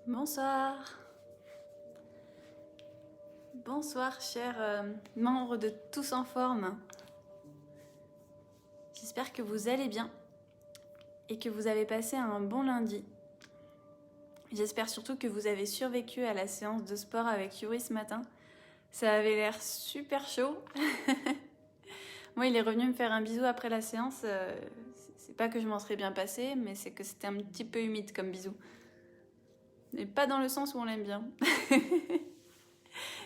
Bonsoir. Bonsoir chers membres de Tous en Forme. J'espère que vous allez bien et que vous avez passé un bon lundi. J'espère surtout que vous avez survécu à la séance de sport avec Yuri ce matin. Ça avait l'air super chaud. Moi, il est revenu me faire un bisou après la séance. C'est pas que je m'en serais bien passé, mais c'est que c'était un petit peu humide comme bisou. Mais pas dans le sens où on l'aime bien.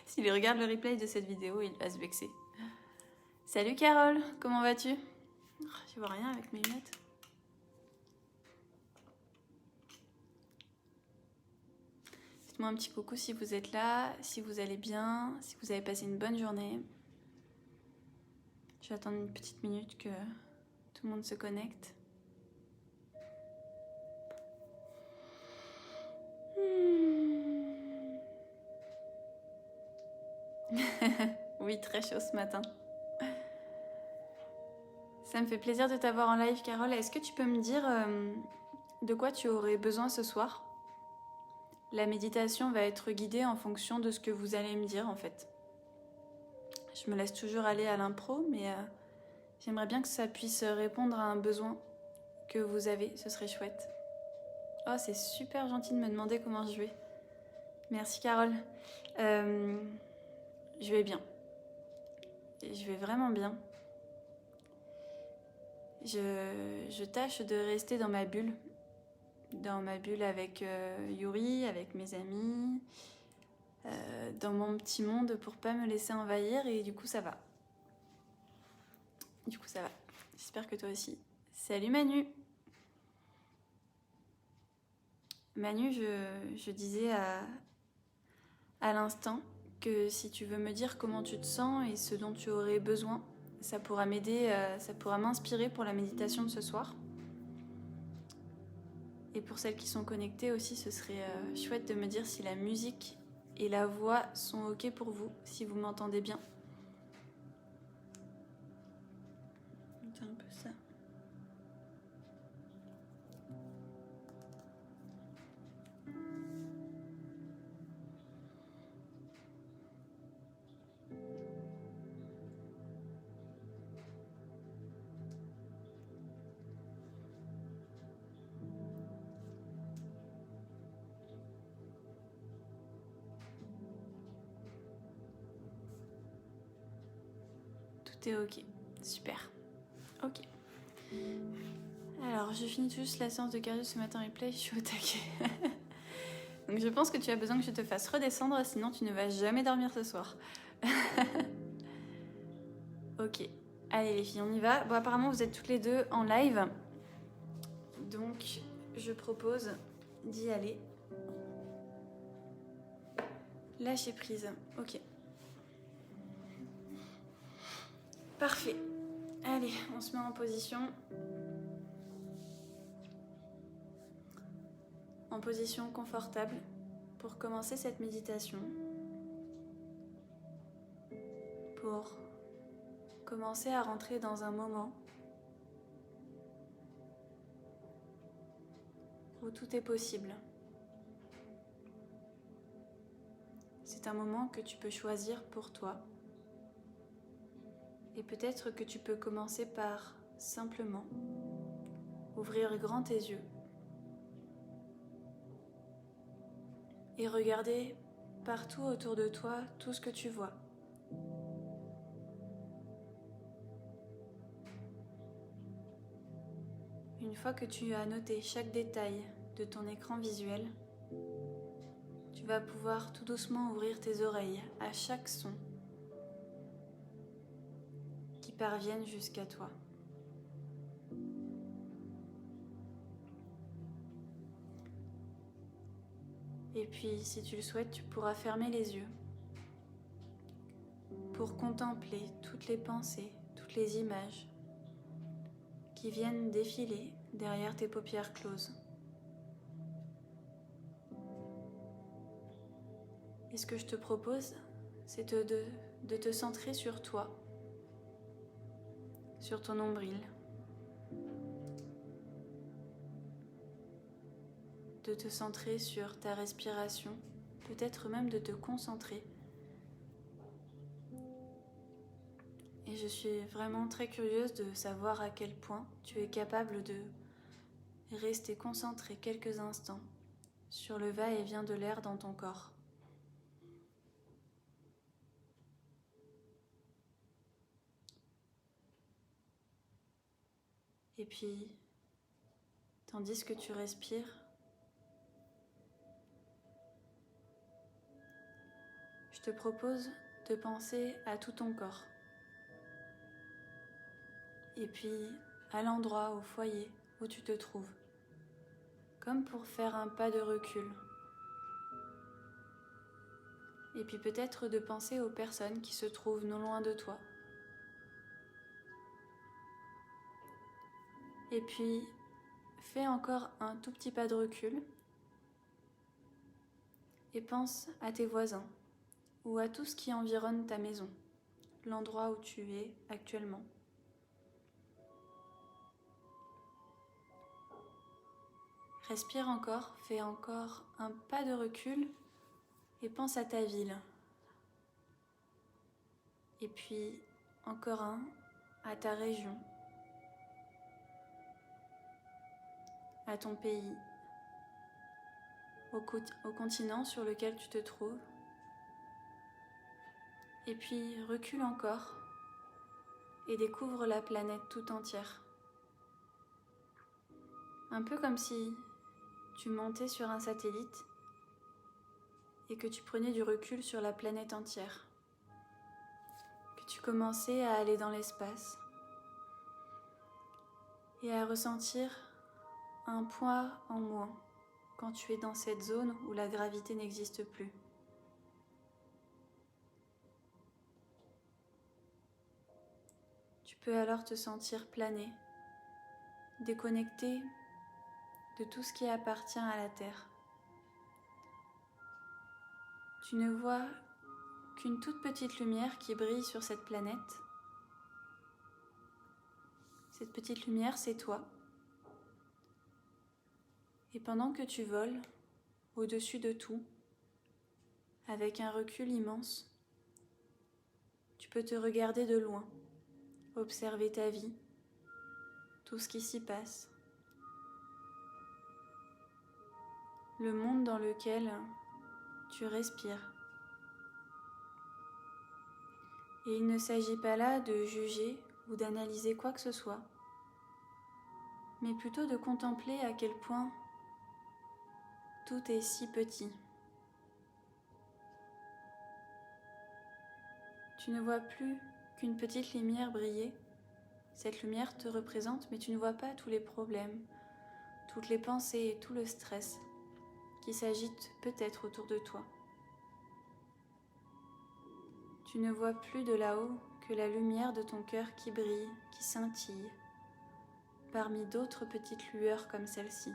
S'il regarde le replay de cette vidéo, il va se vexer. Salut Carole, comment vas-tu? Je vois rien avec mes lunettes. Dites-moi un petit coucou si vous êtes là, si vous allez bien, si vous avez passé une bonne journée. Je vais attendre une petite minute que tout le monde se connecte. Oui, très chaud ce matin. Ça me fait plaisir de t'avoir en live, Carole. Est-ce que tu peux me dire de quoi tu aurais besoin ce soir? La méditation va être guidée en fonction de ce que vous allez me dire, en fait. Je me laisse toujours aller à l'impro, mais j'aimerais bien que ça puisse répondre à un besoin que vous avez. Ce serait chouette. Oh, c'est super gentil de me demander comment je vais. Merci, Carole. Je vais bien. Je vais vraiment bien. Je tâche de rester dans ma bulle. Dans ma bulle avec Yuri, avec mes amis, dans mon petit monde pour pas me laisser envahir, et du coup ça va. J'espère que toi aussi. Salut Manu. Manu, je disais à l'instant que si tu veux me dire comment tu te sens et ce dont tu aurais besoin, ça pourra m'aider, ça pourra m'inspirer pour la méditation de ce soir. Et pour celles qui sont connectées aussi, ce serait chouette de me dire si la musique et la voix sont ok pour vous, si vous m'entendez bien. C'est un peu ça. Tout est ok. Super. Ok. Alors, je finis juste la séance de cardio ce matin replay, je suis au taquet. Donc je pense que tu as besoin que je te fasse redescendre, sinon tu ne vas jamais dormir ce soir. Ok. Allez les filles, on y va. Bon, apparemment vous êtes toutes les deux en live. Donc je propose d'y aller. Lâcher prise. Ok. Parfait. Allez, on se met en position. En position confortable pour commencer cette méditation. Pour commencer à rentrer dans un moment où tout est possible. C'est un moment que tu peux choisir pour toi. Et peut-être que tu peux commencer par simplement ouvrir grand tes yeux et regarder partout autour de toi tout ce que tu vois. Une fois que tu as noté chaque détail de ton écran visuel, tu vas pouvoir tout doucement ouvrir tes oreilles à chaque son qui parviennent jusqu'à toi. Et puis, si tu le souhaites, tu pourras fermer les yeux pour contempler toutes les pensées, toutes les images qui viennent défiler derrière tes paupières closes. Et ce que je te propose, c'est de te centrer sur toi, sur ton nombril. de te centrer sur ta respiration, peut-être même de te concentrer. Et je suis vraiment très curieuse de savoir à quel point tu es capable de rester concentré quelques instants sur le va-et-vient de l'air dans ton corps. Et puis, tandis que tu respires, je te propose de penser à tout ton corps. Et puis, à l'endroit, au foyer où tu te trouves. Comme pour faire un pas de recul. Et puis peut-être de penser aux personnes qui se trouvent non loin de toi. Et puis, fais encore un tout petit pas de recul et pense à tes voisins ou à tout ce qui environne ta maison, l'endroit où tu es actuellement. Respire encore, fais encore un pas de recul et pense à ta ville. Et puis encore un à ta région, à ton pays, au continent sur lequel tu te trouves. Et puis recule encore et découvre la planète tout entière. Un peu comme si tu montais sur un satellite et que tu prenais du recul sur la planète entière. Que tu commençais à aller dans l'espace et à ressentir un poids en moins quand tu es dans cette zone où la gravité n'existe plus. Tu peux alors te sentir planer, déconnecté de tout ce qui appartient à la Terre. Tu ne vois qu'une toute petite lumière qui brille sur cette planète. Cette petite lumière, c'est toi. Et pendant que tu voles au-dessus de tout, avec un recul immense, tu peux te regarder de loin, observer ta vie, tout ce qui s'y passe, le monde dans lequel tu respires. Et il ne s'agit pas là de juger ou d'analyser quoi que ce soit, mais plutôt de contempler à quel point tout est si petit. Tu ne vois plus qu'une petite lumière briller. Cette lumière te représente, mais tu ne vois pas tous les problèmes, toutes les pensées et tout le stress qui s'agitent peut-être autour de toi. Tu ne vois plus de là-haut que la lumière de ton cœur qui brille, qui scintille, parmi d'autres petites lueurs comme celle-ci.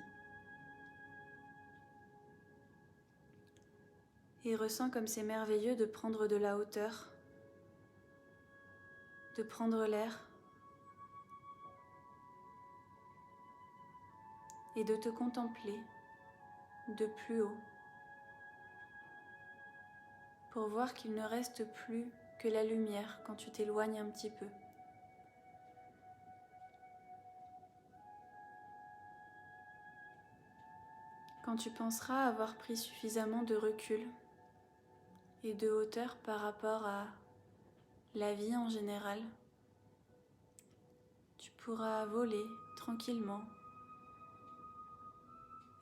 Et ressens comme c'est merveilleux de prendre de la hauteur, de prendre l'air et de te contempler de plus haut pour voir qu'il ne reste plus que la lumière quand tu t'éloignes un petit peu. Quand tu penseras avoir pris suffisamment de recul et de hauteur par rapport à la vie en général, tu pourras voler tranquillement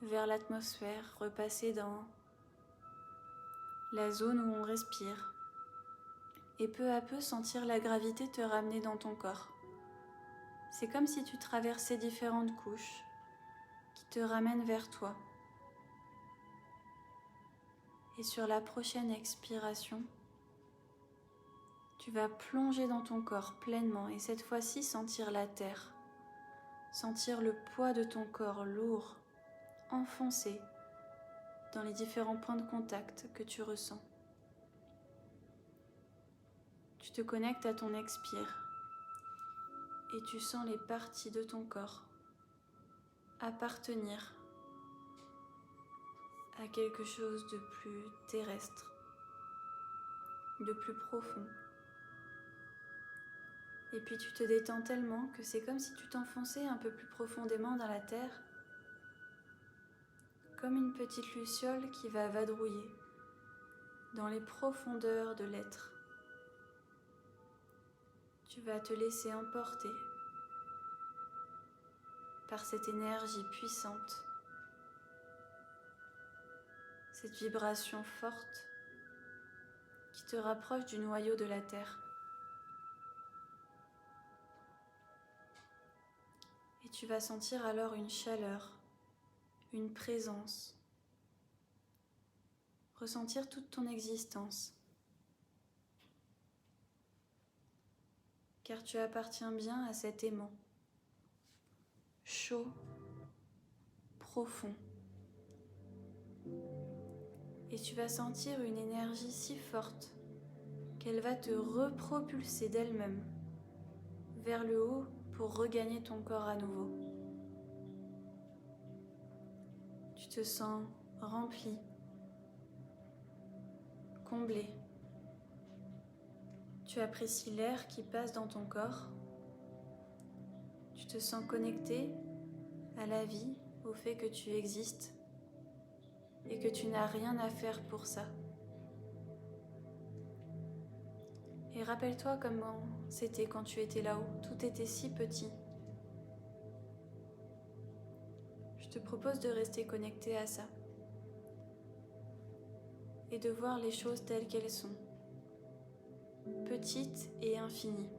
vers l'atmosphère, repasser dans la zone où on respire et peu à peu sentir la gravité te ramener dans ton corps. C'est comme si tu traversais différentes couches qui te ramènent vers toi. Et sur la prochaine expiration, tu vas plonger dans ton corps pleinement et cette fois-ci sentir la terre, sentir le poids de ton corps lourd, enfoncé dans les différents points de contact que tu ressens. Tu te connectes à ton expire et tu sens les parties de ton corps appartenir à quelque chose de plus terrestre, de plus profond. Et puis tu te détends tellement que c'est comme si tu t'enfonçais un peu plus profondément dans la terre, comme une petite luciole qui va vadrouiller dans les profondeurs de l'être. Tu vas te laisser emporter par cette énergie puissante, cette vibration forte qui te rapproche du noyau de la terre. Et tu vas sentir alors une chaleur, une présence, ressentir toute ton existence. Car tu appartiens bien à cet aimant, chaud, profond. Et tu vas sentir une énergie si forte qu'elle va te repropulser d'elle-même vers le haut pour regagner ton corps à nouveau. Tu te sens rempli, comblé. Tu apprécies l'air qui passe dans ton corps. Tu te sens connecté à la vie, au fait que tu existes et que tu n'as rien à faire pour ça. Et rappelle-toi comment c'était quand tu étais là-haut. Tout était si petit. Je te propose de rester connecté à ça et de voir les choses telles qu'elles sont, petites et infinies.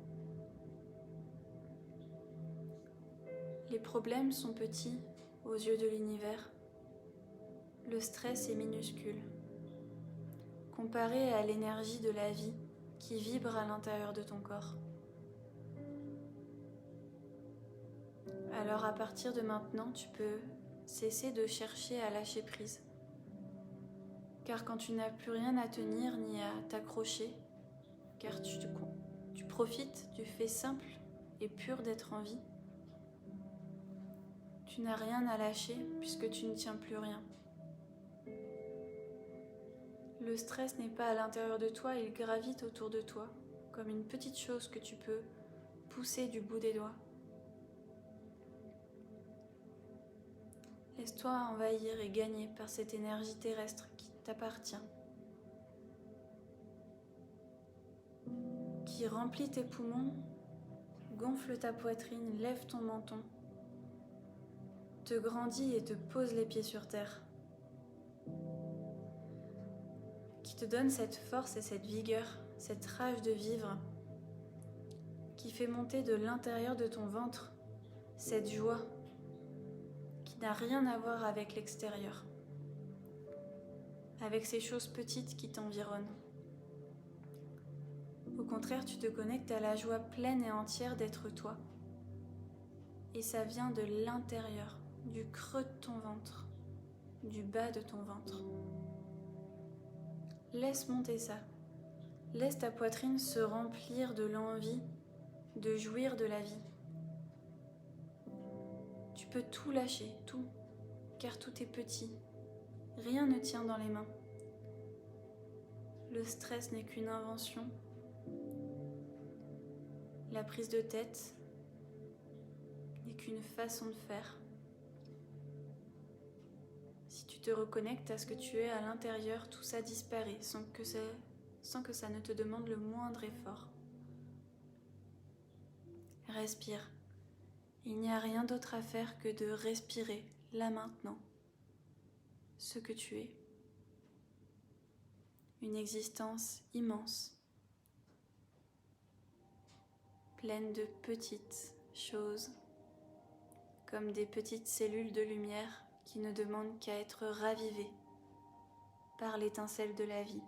Les problèmes sont petits aux yeux de l'univers. Le stress est minuscule, comparé à l'énergie de la vie qui vibre à l'intérieur de ton corps. Alors à partir de maintenant, tu peux cesser de chercher à lâcher prise. Car quand tu n'as plus rien à tenir ni à t'accrocher, car tu profites du fait simple et pur d'être en vie, tu n'as rien à lâcher puisque tu ne tiens plus rien. Le stress n'est pas à l'intérieur de toi, il gravite autour de toi, comme une petite chose que tu peux pousser du bout des doigts. Laisse-toi envahir et gagner par cette énergie terrestre qui t'appartient, qui remplit tes poumons, gonfle ta poitrine, lève ton menton, te grandit et te pose les pieds sur terre, qui te donne cette force et cette vigueur, cette rage de vivre, qui fait monter de l'intérieur de ton ventre cette joie qui n'a rien à voir avec l'extérieur, avec ces choses petites qui t'environnent. Au contraire, tu te connectes à la joie pleine et entière d'être toi. Et ça vient de l'intérieur, du creux de ton ventre, du bas de ton ventre. Laisse monter ça. Laisse ta poitrine se remplir de l'envie de jouir de la vie. Tu peux tout lâcher, tout, car tout est petit. Rien ne tient dans les mains. Le stress n'est qu'une invention. La prise de tête n'est qu'une façon de faire. Si tu te reconnectes à ce que tu es à l'intérieur, tout ça disparaît sans que ça ne te demande le moindre effort. Respire. Il n'y a rien d'autre à faire que de respirer, là maintenant, ce que tu es. Une existence immense, pleine de petites choses, comme des petites cellules de lumière qui ne demandent qu'à être ravivées par l'étincelle de la vie.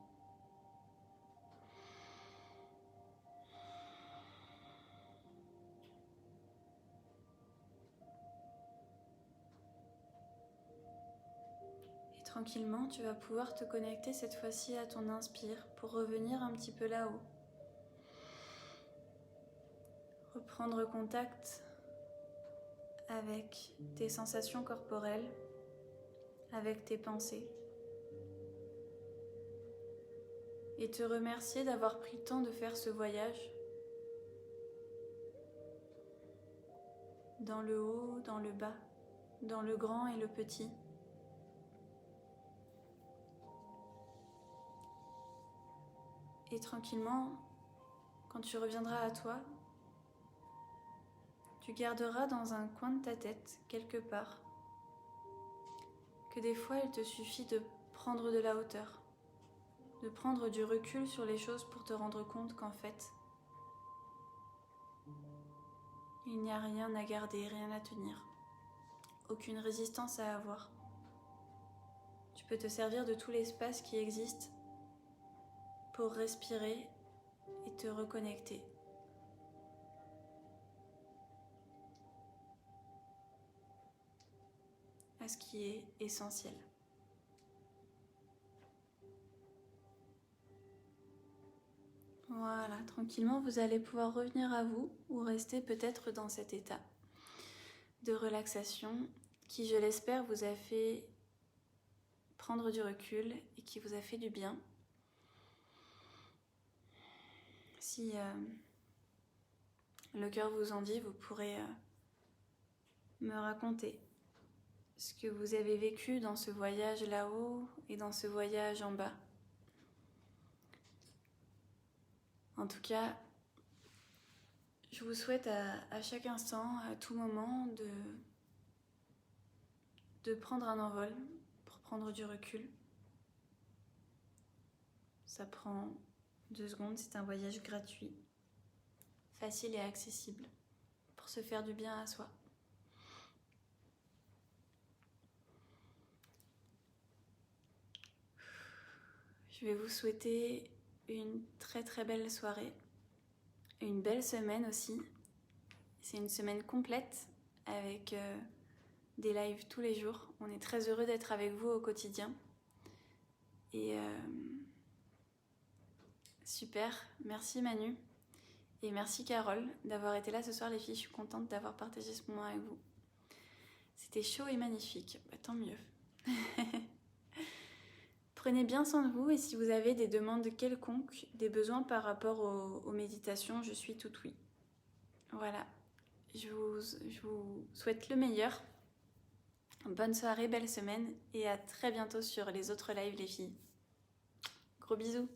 Et tranquillement, tu vas pouvoir te connecter cette fois-ci à ton inspire pour revenir un petit peu là-haut. Reprendre contact avec tes sensations corporelles, avec tes pensées, et te remercier d'avoir pris le temps de faire ce voyage. Dans le haut, dans le bas, dans le grand et le petit. Et tranquillement, quand tu reviendras à toi, tu garderas dans un coin de ta tête, quelque part, que des fois il te suffit de prendre de la hauteur, de prendre du recul sur les choses pour te rendre compte qu'en fait, il n'y a rien à garder, rien à tenir, aucune résistance à avoir. Tu peux te servir de tout l'espace qui existe pour respirer et te reconnecter. À ce qui est essentiel. Voilà, tranquillement, vous allez pouvoir revenir à vous ou rester peut-être dans cet état de relaxation qui, je l'espère, vous a fait prendre du recul et qui vous a fait du bien. Si le cœur vous en dit, vous pourrez me raconter ce que vous avez vécu dans ce voyage là-haut et dans ce voyage en bas. En tout cas, je vous souhaite à chaque instant, à tout moment, de prendre un envol pour prendre du recul. Ça prend 2 secondes, c'est un voyage gratuit, facile et accessible pour se faire du bien à soi. Je vais vous souhaiter une très très belle soirée, une belle semaine aussi. C'est une semaine complète avec des lives tous les jours. On est très heureux d'être avec vous au quotidien. Et super, merci Manu. Et merci Carole d'avoir été là ce soir les filles. Je suis contente d'avoir partagé ce moment avec vous. C'était chaud et magnifique, bah, tant mieux. Prenez bien soin de vous et si vous avez des demandes quelconques, des besoins par rapport aux méditations, je suis toute oui. Voilà, je vous souhaite le meilleur. Bonne soirée, belle semaine et à très bientôt sur les autres lives les filles. Gros bisous.